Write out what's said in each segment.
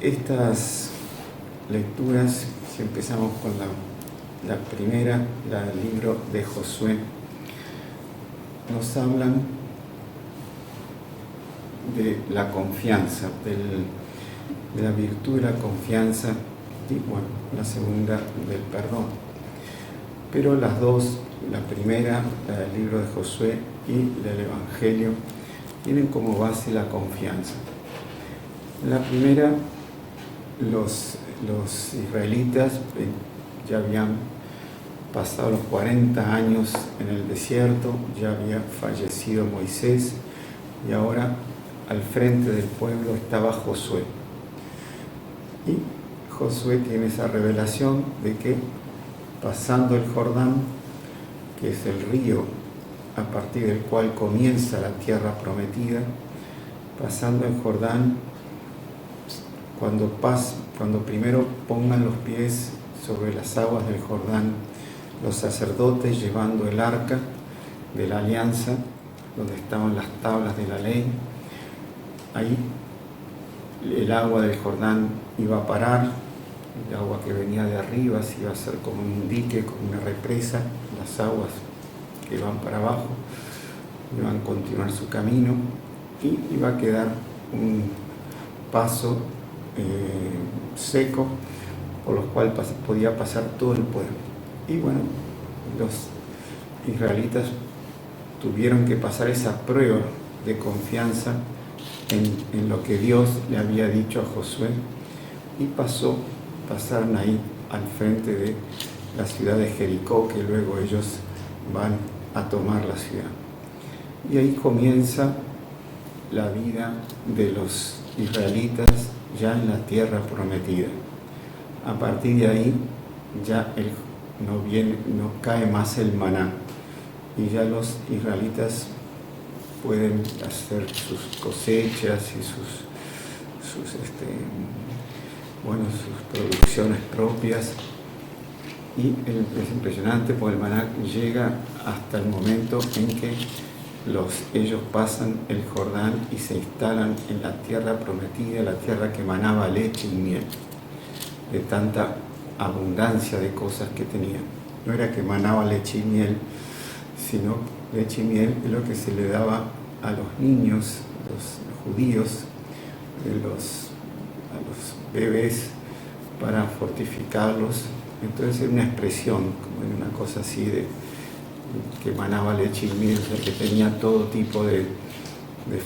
Estas lecturas, si empezamos con la primera, el libro de Josué, nos hablan de la confianza, de la virtud de la confianza y, bueno, la segunda del perdón. Pero las dos, la primera, la del libro de Josué y la del Evangelio, tienen como base la confianza. La primera, los israelitas ya habían pasado los 40 años en el desierto, ya había fallecido Moisés y ahora al frente del pueblo estaba Josué. Y Josué tiene esa revelación de que pasando el Jordán, que es el río a partir del cual comienza la tierra prometida, pasando el Jordán, cuando primero pongan los pies sobre las aguas del Jordán, los sacerdotes llevando el arca de la alianza, donde estaban las tablas de la ley, ahí el agua del Jordán iba a parar, el agua que venía de arriba se iba a hacer como un dique, como una represa, las aguas que iban para abajo iban a continuar su camino y iba a quedar un paso seco por los cuales podía pasar todo el pueblo. Y bueno, los israelitas tuvieron que pasar esa prueba de confianza en lo que Dios le había dicho a Josué y pasaron ahí al frente de la ciudad de Jericó, que luego ellos van a tomar la ciudad. Y ahí comienza la vida de los israelitas ya en la tierra prometida. A partir de ahí ya no cae más el maná y ya los israelitas pueden hacer sus cosechas y sus producciones propias. Y es impresionante porque el maná llega hasta el momento en que ellos pasan el Jordán y se instalan en la tierra prometida, la tierra que manaba leche y miel, de tanta abundancia de cosas que tenían. No era que manaba leche y miel, sino leche y miel es lo que se le daba a los niños, los judíos, a los bebés para fortificarlos. Entonces era una expresión, como una cosa así de que manaba leche y miel, o sea, que tenía todo tipo de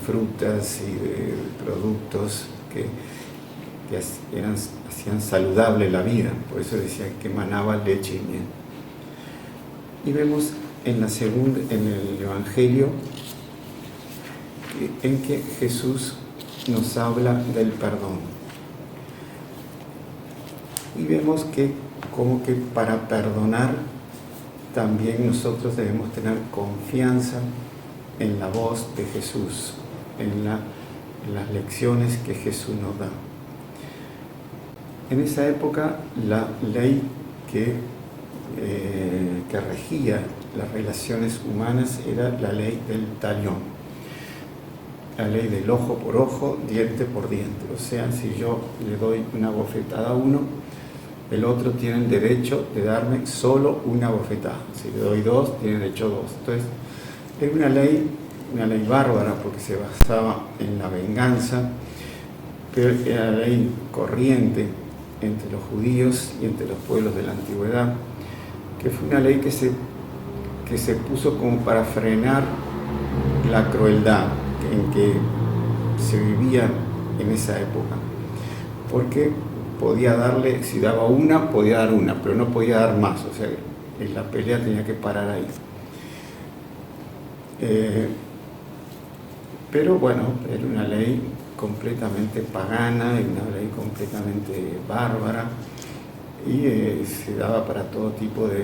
frutas y de productos que hacían saludable la vida, por eso decían que manaba leche y miel. Y vemos en el Evangelio en que Jesús nos habla del perdón. Y vemos que como que para perdonar también nosotros debemos tener confianza en la voz de Jesús, en las lecciones que Jesús nos da. En esa época la ley que regía las relaciones humanas era la ley del talión, la ley del ojo por ojo, diente por diente. O sea, si yo le doy una bofetada a uno, el otro tiene el derecho de darme solo una bofetada. Si le doy dos, tiene derecho a dos. Entonces, es una ley bárbara porque se basaba en la venganza, pero era la ley corriente entre los judíos y entre los pueblos de la antigüedad, que fue una ley que se puso como para frenar la crueldad en que se vivía en esa época. Porque podía darle, si daba una, podía dar una, pero no podía dar más, o sea, la pelea tenía que parar ahí. Pero bueno, era una ley completamente pagana, una ley completamente bárbara, y se daba para todo tipo de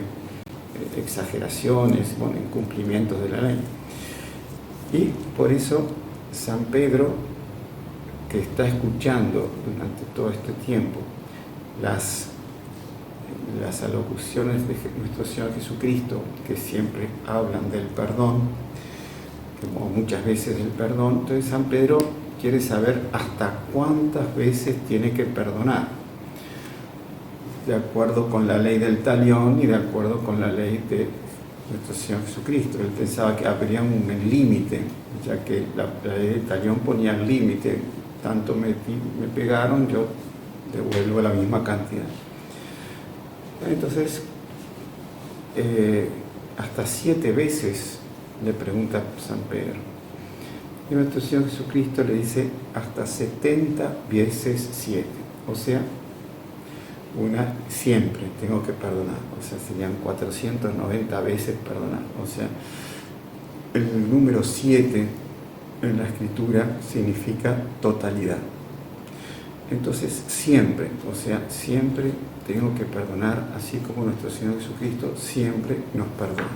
exageraciones, incumplimientos de la ley. Y por eso San Pedro, que está escuchando durante todo este tiempo las alocuciones de nuestro Señor Jesucristo, que siempre hablan del perdón, como muchas veces del perdón, entonces San Pedro quiere saber hasta cuántas veces tiene que perdonar, de acuerdo con la ley del talión y de acuerdo con la ley de nuestro Señor Jesucristo. Él pensaba que habría un límite, ya que la ley del talión ponía el límite: tanto me pegaron, yo devuelvo la misma cantidad. Entonces, hasta 7 veces le pregunta San Pedro. Y nuestro Señor Jesucristo le dice hasta 70 veces 7. O sea, siempre tengo que perdonar. O sea, serían 490 veces perdonar. O sea, el número 7 en la Escritura significa totalidad. Entonces, siempre, o sea, siempre tengo que perdonar, así como nuestro Señor Jesucristo siempre nos perdona.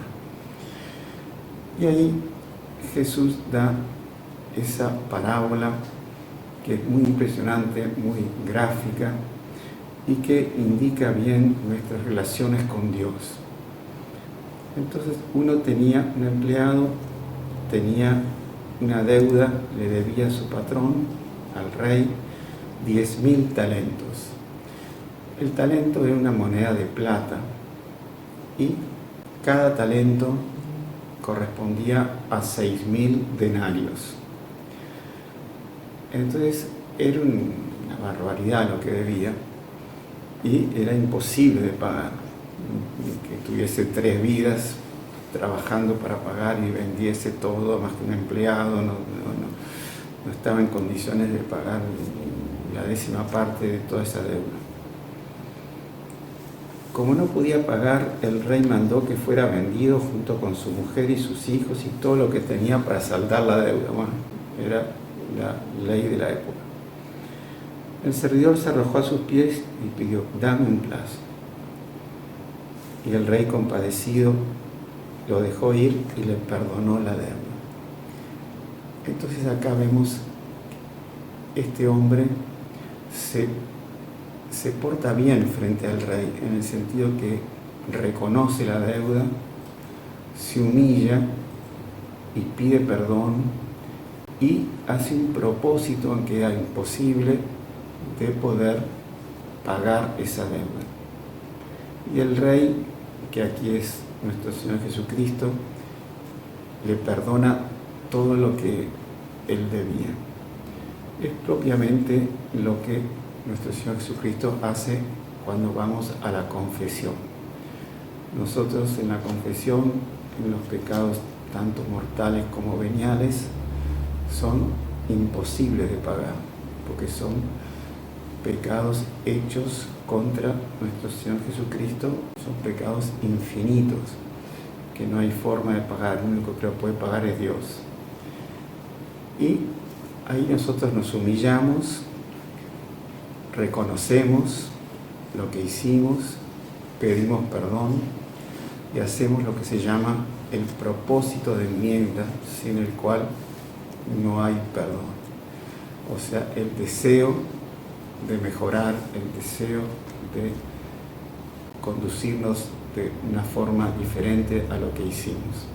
Y ahí Jesús da esa parábola que es muy impresionante, muy gráfica y que indica bien nuestras relaciones con Dios. Entonces, un empleado tenía una deuda, le debía a su patrón, al rey, 10.000 talentos. El talento era una moneda de plata y cada talento correspondía a 6.000 denarios. Entonces era una barbaridad lo que debía y era imposible de pagar. Que tuviese 3 vidas trabajando para pagar y vendiese todo, más que un empleado, no estaba en condiciones de pagar la 10ª parte de toda esa deuda. Como no podía pagar, el rey mandó que fuera vendido junto con su mujer y sus hijos y todo lo que tenía para saldar la deuda. Bueno, era la ley de la época. El servidor se arrojó a sus pies y pidió: dame un plazo. Y el rey, compadecido, lo dejó ir y le perdonó la deuda. Entonces acá vemos este hombre se porta bien frente al rey, en el sentido que reconoce la deuda, se humilla y pide perdón y hace un propósito, aunque era imposible, de poder pagar esa deuda. Y el rey, que aquí es nuestro Señor Jesucristo, le perdona todo lo que él debía. Es propiamente lo que nuestro Señor Jesucristo hace cuando vamos a la confesión. Nosotros en la confesión, en los pecados tanto mortales como veniales, son imposibles de pagar, porque son pecados hechos contra nuestro Señor Jesucristo, son pecados infinitos, que no hay forma de pagar, el único que lo puede pagar es Dios. Y ahí nosotros nos humillamos, reconocemos lo que hicimos, pedimos perdón y hacemos lo que se llama el propósito de enmienda, sin el cual no hay perdón. O sea, el deseo de mejorar, el deseo de conducirnos de una forma diferente a lo que hicimos.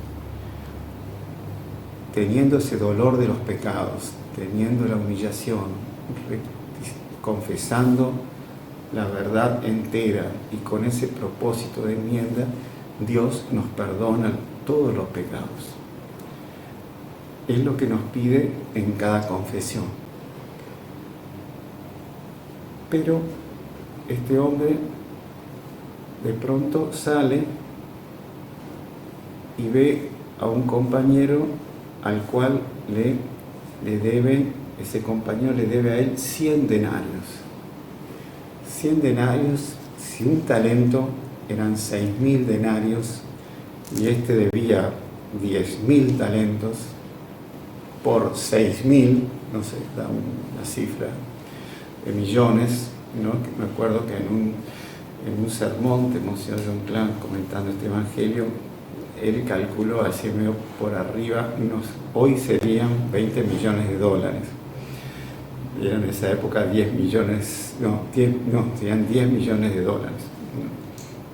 Teniendo ese dolor de los pecados, teniendo la humillación, confesando la verdad entera y con ese propósito de enmienda, Dios nos perdona todos los pecados. Es lo que nos pide en cada confesión. Pero este hombre de pronto sale y ve a un compañero al cual ese compañero le debe a él 100 denarios. 100 denarios, si un talento eran 6.000 denarios y este debía 10.000 talentos por 6.000, no sé, da una cifra de millones, ¿no? Me acuerdo que en un sermón de Monseñor John Clan comentando este evangelio, él calculó así medio por arriba, hoy serían 20 millones de dólares. Y en esa época 10 millones, serían 10 millones de dólares.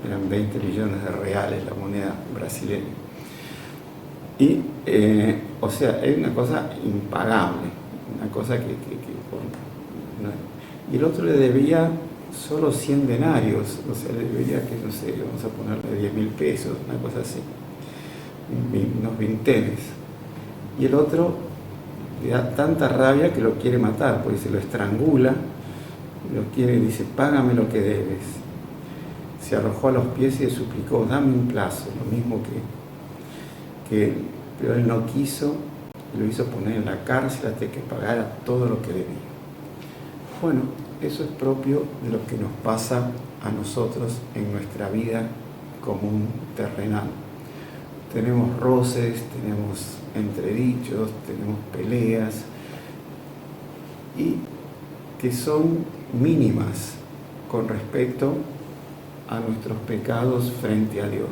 Eran 20 millones de reales la moneda brasileña. Y, o sea, es una cosa impagable, una cosa y el otro le debía solo 100 denarios, o sea, le debía que, no sé, vamos a ponerle 10.000 pesos, una cosa así, unos vintenes. Y el otro le da tanta rabia que lo quiere matar, porque se lo estrangula, lo quiere y dice, págame lo que debes. Se arrojó a los pies y le suplicó, dame un plazo, lo mismo que él. Pero él no quiso, y lo hizo poner en la cárcel hasta que pagara todo lo que debía. Bueno, eso es propio de lo que nos pasa a nosotros en nuestra vida común terrenal. Tenemos roces, tenemos entredichos, tenemos peleas, y que son mínimas con respecto a nuestros pecados frente a Dios.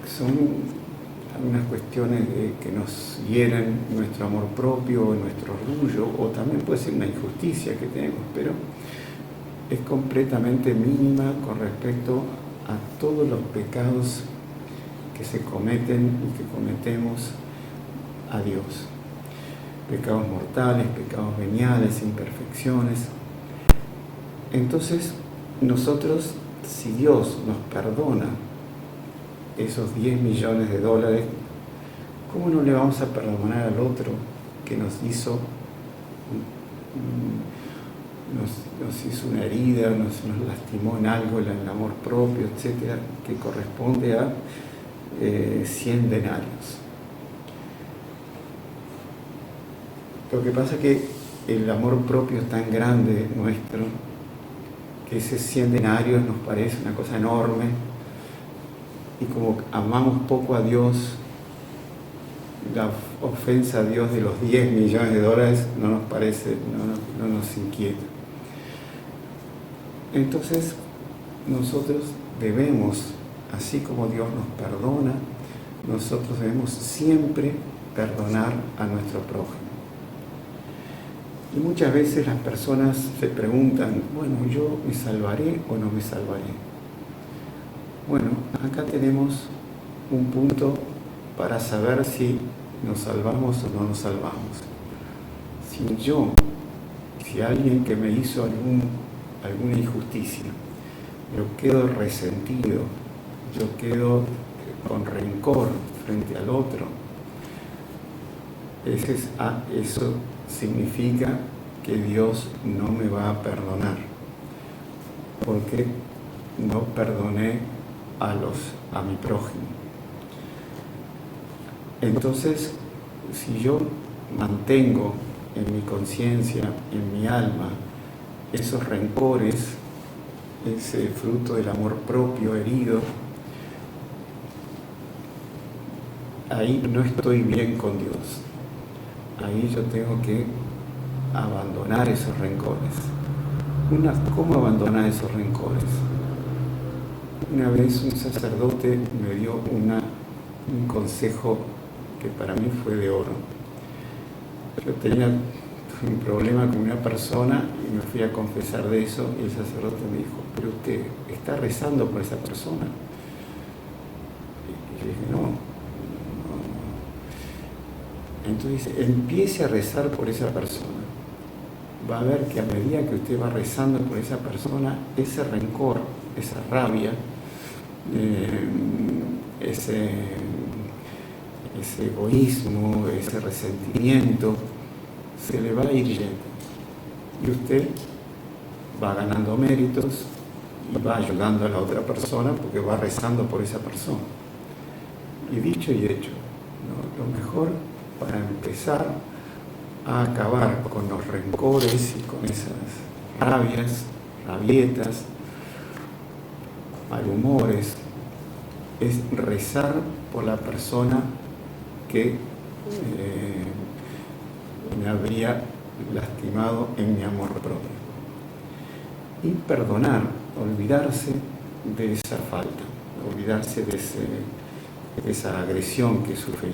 Son algunas cuestiones que nos hieren nuestro amor propio, nuestro orgullo, o también puede ser una injusticia que tenemos, pero es completamente mínima con respecto a todos los pecados que se cometen y que cometemos a Dios. Pecados mortales, pecados veniales, imperfecciones. Entonces, nosotros, si Dios nos perdona esos 10 millones de dólares, ¿cómo no le vamos a perdonar al otro que nos hizo una herida, nos lastimó en algo, el amor propio, etcétera, que corresponde a 100 denarios? Lo que pasa es que el amor propio es tan grande nuestro que ese 100 denarios nos parece una cosa enorme, y como amamos poco a Dios, la ofensa a Dios de los 10 millones de dólares no nos parece, no nos inquieta. Entonces, nosotros debemos, así como Dios nos perdona, nosotros debemos siempre perdonar a nuestro prójimo. Y muchas veces las personas se preguntan, bueno, ¿yo me salvaré o no me salvaré? Bueno, acá tenemos un punto para saber si nos salvamos o no nos salvamos. Si alguien que me hizo alguna injusticia, yo quedo resentido, yo quedo con rencor frente al otro, eso significa que Dios no me va a perdonar, porque no perdoné a mi prójimo. Entonces, si yo mantengo en mi conciencia, en mi alma, esos rencores, ese fruto del amor propio herido, ahí no estoy bien con Dios. Ahí yo tengo que abandonar esos rencores. ¿Cómo abandonar esos rencores? Una vez un sacerdote me dio un consejo que para mí fue de oro. Yo tenía un problema con una persona y me fui a confesar de eso, y el sacerdote me dijo, pero usted está rezando por esa persona. Y yo dije, no. Entonces empiece a rezar por esa persona. Va a ver que a medida que usted va rezando por esa persona, ese rencor, esa rabia, ese egoísmo, ese resentimiento, se le va a ir yendo. Y usted va ganando méritos y va ayudando a la otra persona porque va rezando por esa persona. Y dicho y hecho, ¿no? Lo mejor para empezar a acabar con los rencores y con esas rabietas, malhumores, es rezar por la persona que me habría lastimado en mi amor propio. Y perdonar, olvidarse de esa falta, olvidarse de esa agresión que sufrí.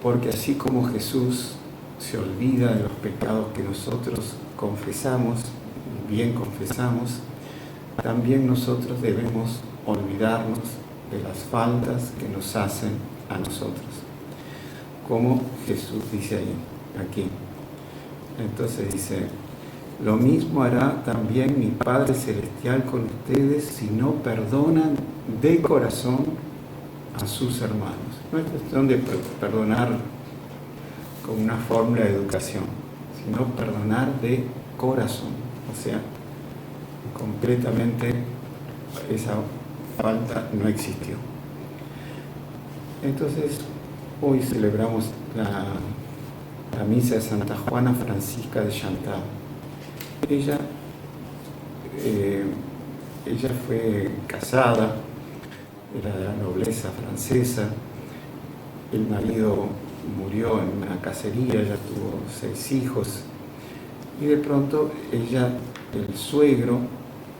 Porque así como Jesús se olvida de los pecados que nosotros confesamos, bien confesamos, también nosotros debemos olvidarnos de las faltas que nos hacen a nosotros. como Jesús dice ahí, aquí. Entonces dice, lo mismo hará también mi Padre Celestial con ustedes si no perdonan de corazón a sus hermanos. No es cuestión de perdonar con una fórmula de educación, sino perdonar de corazón. O sea, concretamente esa falta no existió. Entonces, hoy celebramos la misa de Santa Juana Francisca de Chantal. Ella fue casada, era de la nobleza francesa, el marido murió en una cacería, ella tuvo 6 hijos, y de pronto el suegro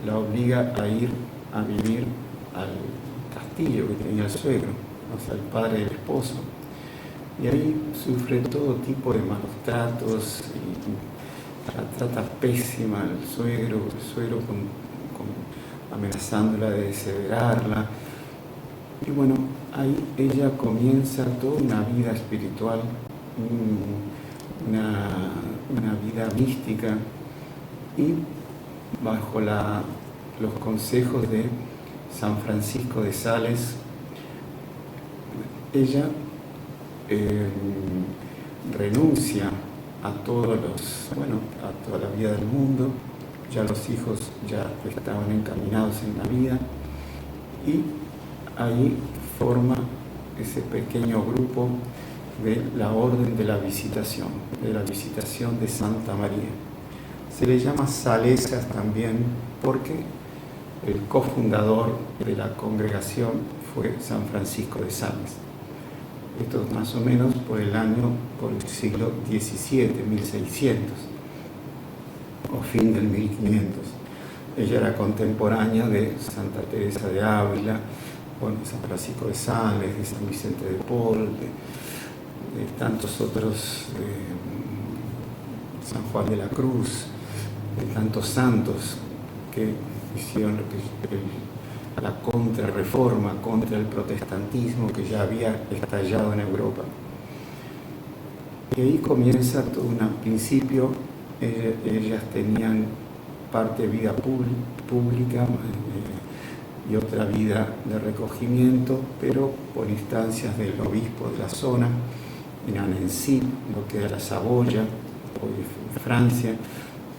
la obliga a ir a vivir al castillo que tenía el suegro, o sea, el padre del esposo. Y ahí sufre todo tipo de malos tratos, y la trata pésima el suegro amenazándola de desheredarla. Y bueno, ahí ella comienza toda una vida espiritual, una vida mística, y bajo los consejos de San Francisco de Sales, ella renuncia a toda la vida del mundo. Ya los hijos ya estaban encaminados en la vida, y ahí forma ese pequeño grupo de la Orden de la Visitación de Santa María. Se le llama Salesias también porque el cofundador de la congregación fue San Francisco de Sales. Esto más o menos por el siglo XVII, 1600, o fin del 1500. Ella era contemporánea de Santa Teresa de Ávila, San Francisco de Sales, de San Vicente de Paul, de tantos otros, de San Juan de la Cruz, de tantos santos que hicieron la contrarreforma contra el protestantismo que ya había estallado en Europa. Y ahí comienza todo un principio. Ellas tenían parte de vida pública y otra vida de recogimiento, pero por instancias del obispo de la zona, en Annecy, lo que era la Saboya, hoy Francia,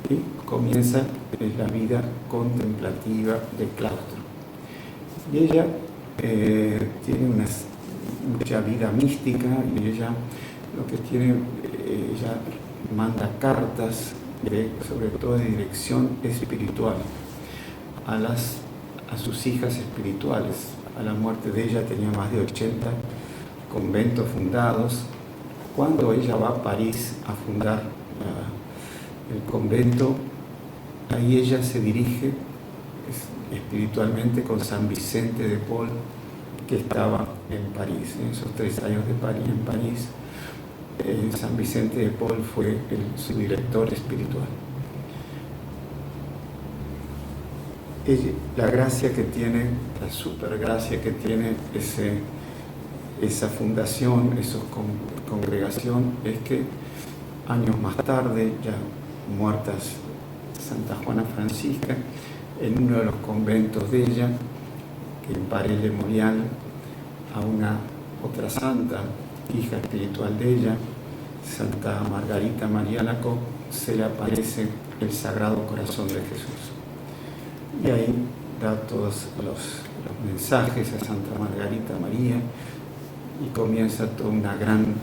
y comienza la vida contemplativa del claustro. Y ella tiene mucha vida mística, y ella manda cartas, sobre todo de dirección espiritual, a sus hijas espirituales. A la muerte de ella tenía más de 80 conventos fundados. Cuando ella va a París a fundar el convento, ahí ella se dirige espiritualmente con San Vicente de Paul, que estaba en París. En esos 3 años en París, San Vicente de Paul fue su director espiritual. La gracia que tiene, la supergracia que tiene esa fundación, esa congregación, es que años más tarde, ya muertas Santa Juana Francisca, en uno de los conventos de ella, que en Paray-le-Monial, a una otra santa, hija espiritual de ella, Santa Margarita María Alacoque, se le aparece el Sagrado Corazón de Jesús. Y ahí da todos los mensajes a Santa Margarita María, y comienza toda una gran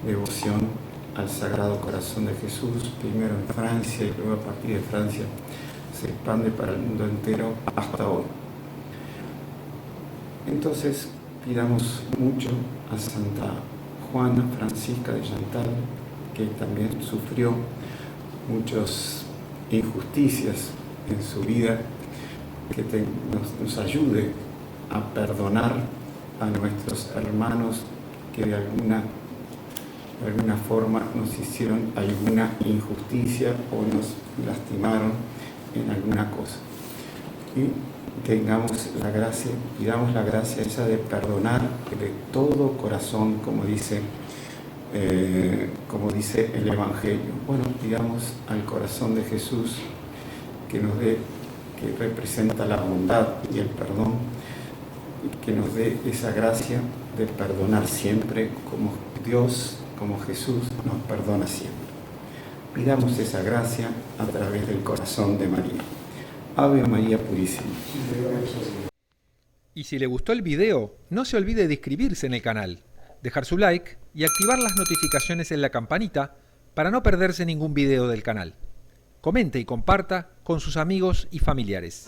devoción al Sagrado Corazón de Jesús, primero en Francia, y luego a partir de Francia se expande para el mundo entero hasta hoy. Entonces, pidamos mucho a Santa Juana Francisca de Chantal, que también sufrió muchas injusticias en su vida, que nos ayude a perdonar a nuestros hermanos que de alguna forma nos hicieron alguna injusticia o nos lastimaron en alguna cosa. Y pidamos la gracia esa de perdonar de todo corazón, como dice como dice el Evangelio. Bueno, pidamos al corazón de Jesús que nos dé, que representa la bondad y el perdón, que nos dé esa gracia de perdonar siempre como Dios, como Jesús nos perdona siempre. Pidamos esa gracia a través del corazón de María. Ave María Purísima. Y si le gustó el video, no se olvide de inscribirse en el canal, dejar su like y activar las notificaciones en la campanita para no perderse ningún video del canal. Comente y comparta con sus amigos y familiares.